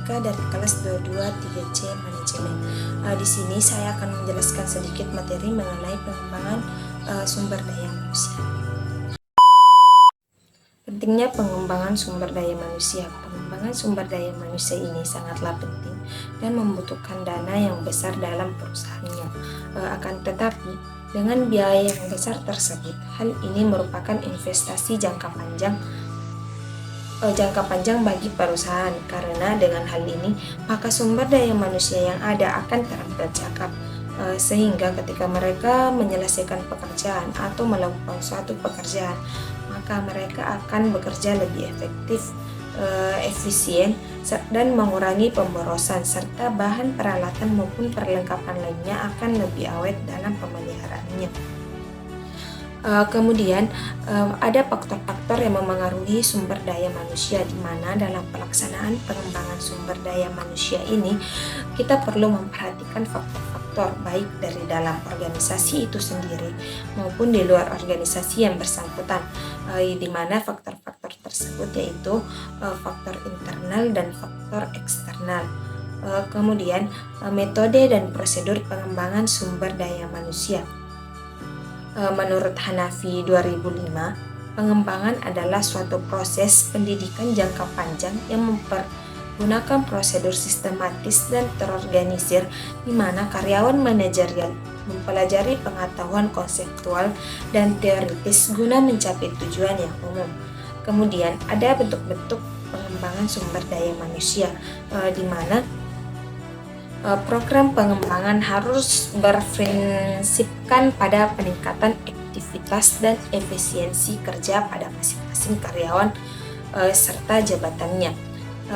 Matematika dari kelas 22 3C Manajemen. Di sini saya akan menjelaskan sedikit materi mengenai pengembangan sumber daya manusia. Pentingnya pengembangan sumber daya manusia. Pengembangan sumber daya manusia ini sangatlah penting dan membutuhkan dana yang besar dalam perusahaannya. Akan tetapi, dengan biaya yang besar tersebut, hal ini merupakan investasi jangka panjang bagi perusahaan, karena dengan hal ini maka sumber daya manusia yang ada akan terampil cakap, sehingga ketika mereka menyelesaikan pekerjaan atau melakukan suatu pekerjaan, maka mereka akan bekerja lebih efektif, efisien, dan mengurangi pemborosan, serta bahan peralatan maupun perlengkapan lainnya akan lebih awet dalam pemeliharaannya. Kemudian ada faktor-faktor yang memengaruhi sumber daya manusia, di mana dalam pelaksanaan pengembangan sumber daya manusia ini kita perlu memperhatikan faktor-faktor baik dari dalam organisasi itu sendiri maupun di luar organisasi yang bersangkutan, di mana faktor-faktor tersebut yaitu faktor internal dan faktor eksternal. Kemudian metode dan prosedur pengembangan sumber daya manusia. Menurut Hanafi 2005, pengembangan adalah suatu proses pendidikan jangka panjang yang mempergunakan prosedur sistematis dan terorganisir, di mana karyawan manajerial mempelajari pengetahuan konseptual dan teoritis guna mencapai tujuan yang umum. Kemudian ada bentuk-bentuk pengembangan sumber daya manusia, di mana program pengembangan harus berprinsipkan pada peningkatan aktivitas dan efisiensi kerja pada masing-masing karyawan serta jabatannya,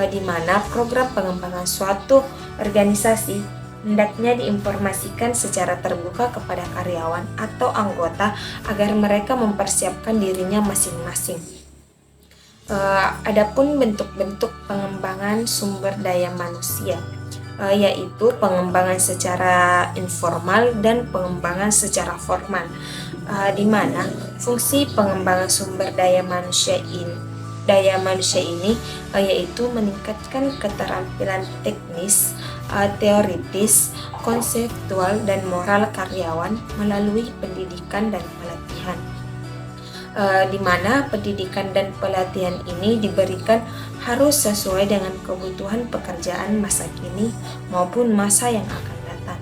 di mana program pengembangan suatu organisasi hendaknya diinformasikan secara terbuka kepada karyawan atau anggota agar mereka mempersiapkan dirinya masing-masing. Adapun bentuk-bentuk pengembangan sumber daya manusia, yaitu pengembangan secara informal dan pengembangan secara formal, di mana fungsi pengembangan sumber daya manusia ini yaitu meningkatkan keterampilan teknis, teoritis, konseptual, dan moral karyawan melalui pendidikan dan pelatihan, di mana pendidikan dan pelatihan ini diberikan harus sesuai dengan kebutuhan pekerjaan masa kini maupun masa yang akan datang.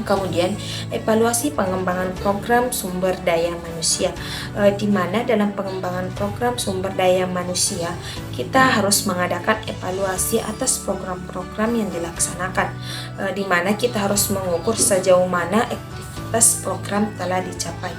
Kemudian, evaluasi pengembangan program sumber daya manusia, di mana dalam pengembangan program sumber daya manusia kita harus mengadakan evaluasi atas program-program yang dilaksanakan, di mana kita harus mengukur sejauh mana aktivitas program telah dicapai.